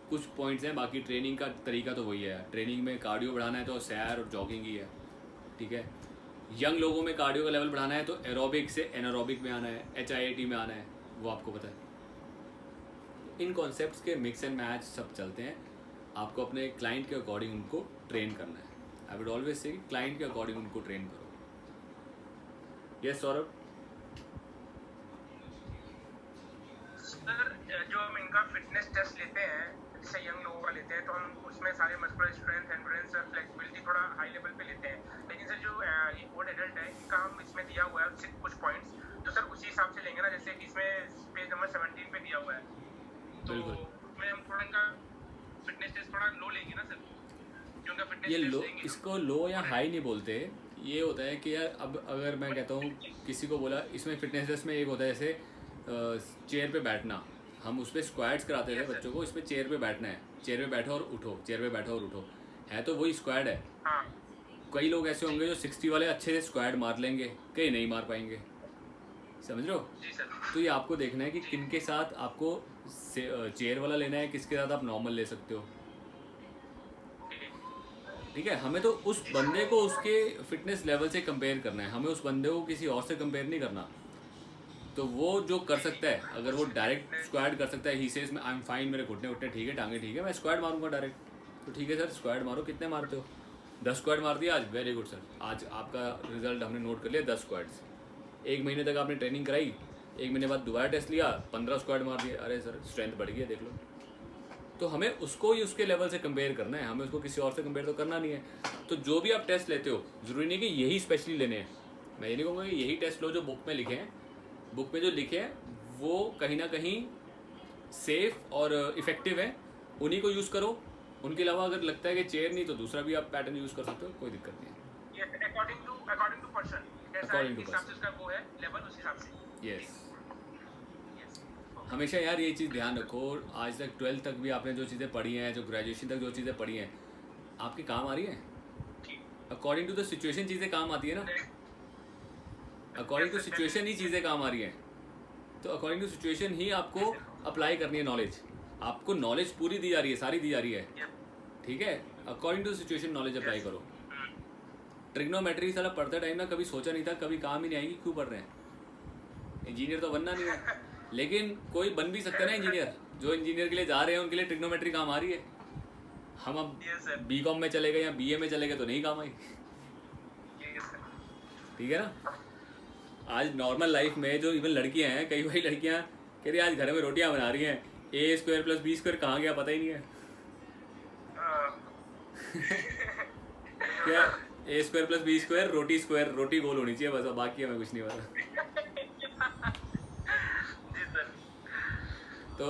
कुछ पॉइंट्स हैं, बाकी ट्रेनिंग का तरीका तो वही है। ट्रेनिंग में कार्डियो बढ़ाना है तो सैर और जॉगिंग ही है, ठीक है। यंग लोगों में कार्डियो का लेवल बढ़ाना है तो एरोबिक से एनारोबिक में आना है, HIIT में आना है, वो आपको पता है। इन कॉन्सेप्ट्स के मिक्स एंड मैच सब चलते हैं। आपको अपने क्लाइंट के अकॉर्डिंग उनको ट्रेन करना है। I would always say client के अकॉर्डिंग उनको ट्रेन करो। यस सौरभ। सर, जो हम इनका फिटनेस टेस्ट लेते हैं, जैसे यंग लोगों का लेते हैं, तो हम उसमें सारे मस्कुलर स्ट्रेंथ, एंड्योरेंस और फ्लेक्सिबिलिटी थोड़ा हाई लेवल पे लेते हैं। लेकिन सर जो ये ओल्ड एडल्ट है, इनका हम इसमें दिया हुआ है कुछ पॉइंट्स, तो सर उसी हिसाब से लेंगे ना, जैसे कि इसमें पेज नंबर 17 पे दिया हुआ है, तो उसमें हम थोड़ा इनका फिटनेस टेस्ट थोड़ा लो लेंगे ना सर, जो उनका फिटनेस ये टेस्ट लो, लेंगे। इसको लो या हाई नहीं बोलते। ये होता है कि यार, अब अगर मैं कहता हूँ किसी को बोला, इसमें फिटनेस टेस्ट में एक होता है जैसे चेयर पे बैठना, हम उस पर स्क्वाड्स कराते थे बच्चों को, इस पर चेयर पे बैठना है, चेयर पे बैठो और उठो, चेयर पे बैठो और उठो, है तो वही स्क्वाड है। कई लोग ऐसे होंगे जो 60 वाले अच्छे से स्क्वाड मार लेंगे, कई नहीं मार पाएंगे, समझ लो। तो ये आपको देखना है कि किनके साथ आपको चेयर वाला लेना है, किसके साथ आप नॉर्मल ले सकते हो, ठीक है। हमें तो उस बंदे को उसके फिटनेस लेवल से कंपेयर करना है, हमें उस बंदे को किसी और से कंपेयर नहीं करना। तो वो जो कर सकता है, अगर वो डायरेक्ट स्क्वाड कर सकता है, he says I am fine, मेरे घुटने उठने ठीक है, टांगे ठीक है, मैं स्क्वाड मारूंगा डायरेक्ट, तो ठीक है सर स्क्वाड मारो, कितने मारते हो, 10 स्क्वाड मार दिया आज, वेरी गुड सर, आज आपका रिजल्ट हमने नोट कर लिया 10 स्क्वाड्स। 1 महीने तक आपने ट्रेनिंग कराई, 1 महीने बाद दोबारा टेस्ट लिया, 15 स्क्वाड मार दिया, अरे सर स्ट्रेंथ बढ़ गई है, देख लो। तो हमें उसको ही उसके लेवल से कंपेयर करना है, हमें उसको किसी और से कंपेयर तो करना नहीं है। तो जो भी आप टेस्ट लेते हो, ज़रूरी नहीं कि यही स्पेशली लेने हैं। मैं ये नहीं कहूँगा कि यही टेस्ट लो जो बुक में लिखे हैं। बुक में जो लिखे हैं वो कहीं ना कहीं सेफ और इफ़ेक्टिव है, उन्हीं को यूज़ करो। उनके अलावा अगर लगता है कि चेयर नहीं, तो दूसरा भी आप पैटर्न यूज़ कर सकते हो, कोई दिक्कत नहीं है। ये अकॉर्डिंग टू पर्सन, जैसा According to हिसाब से person. उसका वो है लेवल, उस हिसाब से। यस, हमेशा यार ये चीज़ ध्यान रखो, आज तक 12th तक भी आपने जो चीज़ें पढ़ी हैं, जो ग्रेजुएशन तक जो चीज़ें पढ़ी हैं, आपके काम आ रही हैं। अकॉर्डिंग टू द सिचुएशन चीज़ें काम आती है ना, अकॉर्डिंग टू सिचुएशन ही चीज़ें काम आ रही हैं। तो अकॉर्डिंग टू सिचुएशन ही आपको अप्लाई करनी है नॉलेज। आपको नॉलेज पूरी दी जा रही है, सारी दी जा रही है, ठीक है। According to situation knowledge apply करो। ट्रिग्नोमेट्री साला पढ़ते टाइम ना कभी सोचा नहीं था, कभी काम ही नहीं आएगी, क्यों पढ़ रहे हैं? इंजीनियर तो बनना नहीं है, लेकिन कोई बन भी सकता है ना इंजीनियर। जो इंजीनियर के लिए जा रहे हैं उनके लिए ट्रिग्नोमेट्री काम आ रही है। हम अब बीकॉम में चले गए या बीए में चले गए तो नहीं काम आई, ठीक है ना। आज नॉर्मल लाइफ में जो इवन लड़कियां हैं, कई बार लड़कियां कह रही आज घर में रोटियां बना रही हैं, a² + b² कहाँ गया पता ही नहीं है। क्या a² + b² रोटी स्क्वायर, रोटी गोल होनी चाहिए बस, बाकी हमें कुछ नहीं पता। तो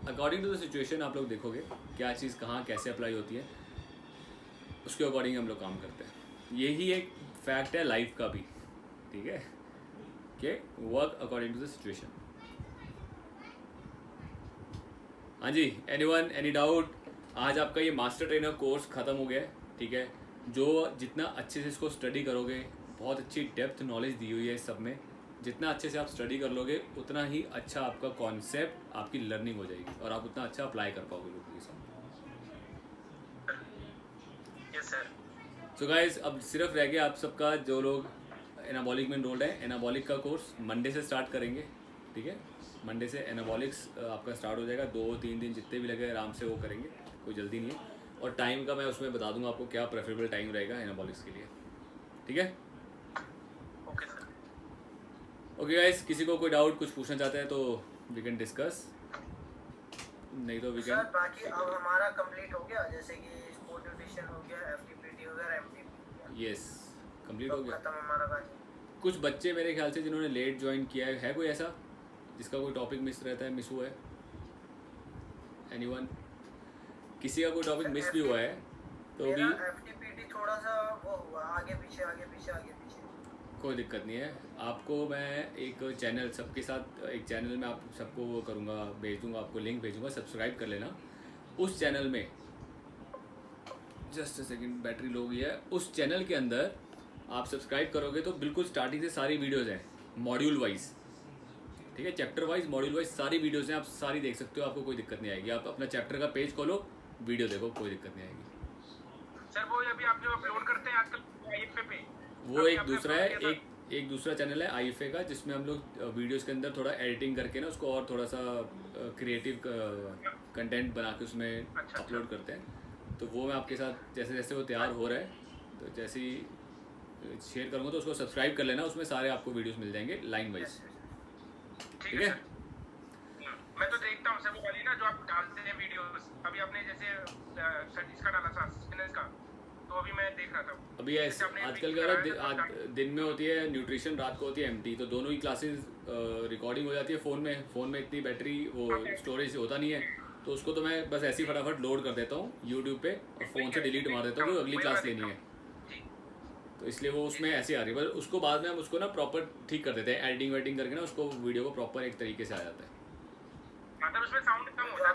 अकॉर्डिंग टू द सिचुएशन आप लोग देखोगे क्या चीज़ कहाँ कैसे अप्लाई होती है, उसके अकॉर्डिंग हम लोग काम करते हैं। यही एक फैक्ट है लाइफ का भी, ठीक है, कि work according to the situation. हाँ जी, एनीवन एनी डाउट? आज आपका ये मास्टर ट्रेनर कोर्स ख़त्म हो गया है, ठीक है। जो जितना अच्छे से इसको स्टडी करोगे, बहुत अच्छी डेप्थ नॉलेज दी हुई है इस सब में, जितना अच्छे से आप स्टडी कर लोगे उतना ही अच्छा आपका कॉन्सेप्ट, आपकी लर्निंग हो जाएगी और आप उतना अच्छा अप्लाई कर पाओगे लोगों के साथ। Yes sir. सो गाइज, अब सिर्फ रह गया आप सबका, जो लोग एनाबॉलिक में एनरोल्ड है, एनाबॉलिक का कोर्स मंडे से स्टार्ट करेंगे, ठीक है। मंडे से एनाबॉलिक्स आपका स्टार्ट हो जाएगा। 2-3 दिन जितने भी लगे आराम से वो करेंगे, कोई जल्दी नहीं है। और टाइम का मैं उसमें बता दूंगा आपको क्या प्रेफरेबल टाइम रहेगा एनाबॉलिक्स के लिए, ठीक है। Okay sir. ओके गाइस, किसी को कोई डाउट कुछ पूछना चाहते हैं तो वी कैन डिस्कस, नहीं तो वी कैन। सर बाकी अब हमारा कंप्लीट हो गया, जैसे कि स्पोर्ट न्यूट्रिशन हो गया, एफटीपीटी हो गया, एमटीपी। यस, कंप्लीट हो गया। खत्म हमारा काम। कुछ बच्चे मेरे ख्याल से जिन्होंने लेट ज्वाइन किया है कोई ऐसा जिसका कोई टॉपिक मिस रहता है, मिस हुआ है? एनीवन? किसी का कोई टॉपिक मिस भी हुआ है तो भी एफटीपीटी थोड़ा सा वो हुआ, आगे पीछे आगे पीछे आगे पीछे। कोई दिक्कत नहीं है। आपको मैं एक चैनल सबके साथ, एक चैनल में आप सबको वो करूँगा, भेज दूँगा आपको, लिंक भेजूँगा, सब्सक्राइब कर लेना उस चैनल में। Just a second, battery low गई है। उस चैनल के अंदर आप सब्सक्राइब करोगे तो बिल्कुल स्टार्टिंग से सारी वीडियोज़ हैं, मॉड्यूल वाइज, ठीक है, चैप्टर वाइज, मॉड्यूल वाइज सारी वीडियोज़ हैं, आप सारी देख सकते हो, आपको कोई दिक्कत नहीं आएगी। आप अपना चैप्टर का पेज खोलो, वीडियो देखो, कोई दिक्कत नहीं आएगी। सर वो अभी आप जो अपलोड करते हैं आजकल आईएफए पे, वो एक दूसरा है, एक दूसरा चैनल है आईएफए का, जिसमें हम लोग वीडियोस के अंदर थोड़ा एडिटिंग करके ना उसको और थोड़ा सा क्रिएटिव कंटेंट बना के उसमें अपलोड करते हैं। तो वो मैं आपके साथ जैसे जैसे वो तैयार हो रहा है तो जैसे ही शेयर करूँगा तो उसको सब्सक्राइब कर लेना, उसमें सारे आपको वीडियोस मिल जाएंगे लाइन वाइज, ठीक है। मैं तो देखता हूँ सर वो वाली ना जो आप डालते हैं वीडियोस, अभी आपने जैसे इसका डाला था फिटनेस का, तो अभी मैं देख रहा था। अभी ऐसे आजकल क्या दिन में होती है न्यूट्रिशन, रात को होती है एमटी, तो दोनों ही क्लासेस रिकॉर्डिंग हो जाती है फ़ोन में इतनी बैटरी वो स्टोरेज होता नहीं है, तो उसको तो मैं बस ऐसे ही फटाफट लोड कर देता हूँ यूट्यूब पे और फ़ोन से डिलीट मार देता हूँ, अगली क्लास लेनी है, तो इसलिए वो उसमें ऐसे आ रही है। बस उसको बाद में हम उसको ना प्रॉपर ठीक कर देते हैं, एडिटिंग वेडिटिंग करके ना उसको वीडियो को प्रॉपर एक तरीके से आ जाता है। मतलब उसमें साउंड कम होता है,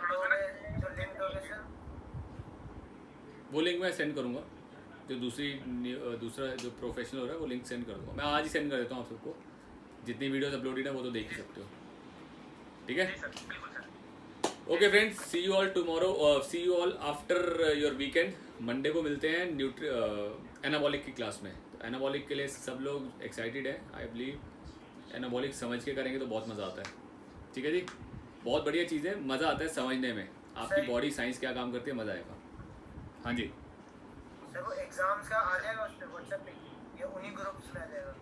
जो लिंक दोगे सर, वो लिंक मैं सेंड करूँगा, जो दूसरा जो प्रोफेशनल हो रहा है वो लिंक सेंड कर दूँगा, मैं आज ही सेंड कर देता हूँ आप सबको। जितनी वीडियोस अपलोडेड है वो तो देख ही सकते हो, ठीक है। Okay friends, see you all tomorrow, see you all after your weekend. Monday को मिलते हैं एनाबॉलिक की क्लास में। तो एनाबॉलिक के लिए सब लोग एक्साइटेड है, आई बिलीव एनाबॉलिक समझ के करेंगे तो बहुत मज़ा आता है, ठीक है जी। बहुत बढ़िया चीज़ है, मज़ा आता है समझने में, आपकी बॉडी साइंस क्या काम करती है, मज़ा आएगा। हाँ जी सर सर वो एग्जाम्स का आ जाएगा उस पे व्हाट्सएप पे या उन्हीं ग्रुप्स में आ जाएगा?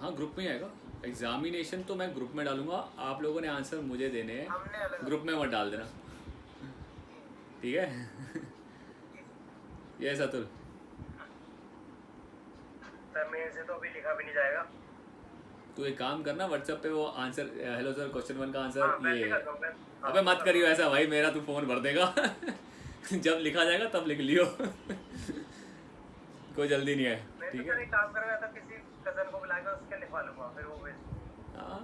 हाँ ग्रुप में ही आएगा। एग्जामिनेशन तो मैं ग्रुप में डालूंगा, आप लोगों ने आंसर मुझे देने हैं, हमने अलग ग्रुप में मत डाल देना, ठीक है? यस अतुल। सर मेल से तो अभी लिखा भी नहीं जाएगा। तू एक काम करना, व्हाट्सएप पे वो आंसर, हेलो सर क्वेश्चन 1 का हाँ, आंसर वैसे ये, कर दूँ मैं। हाँ, अबे मत करियो ऐसा भाई, मेरा तू फ़ोन भर देगा जब लिखा जाएगा तब लिख लियो कोई जल्दी नहीं है, मैं ठीक तो सर है? एक काम करूँगा, तो किसी कजन को बुला के उसके लिखवा लूँगा, फिर वो भेज। हाँ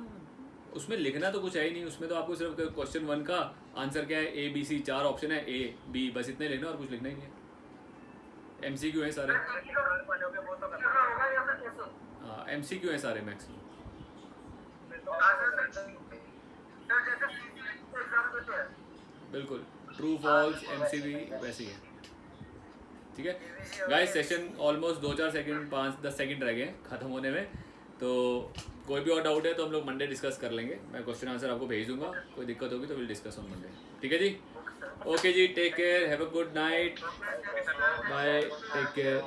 उसमें लिखना तो कुछ है ही नहीं, उसमें तो आपको सिर्फ क्वेश्चन 1 का आंसर क्या है, A B C 4 ऑप्शन है, A B बस इतने लिखना और कुछ लिखना ही नहीं है। MCQ है सारे, वो तो करना होगा। हाँ MCQ है सारे मैक्सिमम। बिल्कुल ट्रू फॉल्स MCV वैसे ही है, ठीक है guys? Session almost 2-4 second 5-10 second रह गए हैं ख़त्म होने में, तो कोई भी और डाउट है तो हम लोग मंडे डिस्कस कर लेंगे, मैं क्वेश्चन आंसर आपको भेज दूंगा, कोई दिक्कत होगी तो विल डिस्कस ऑन मंडे, ठीक है जी? ओके जी, take care, have a good night, bye, take care.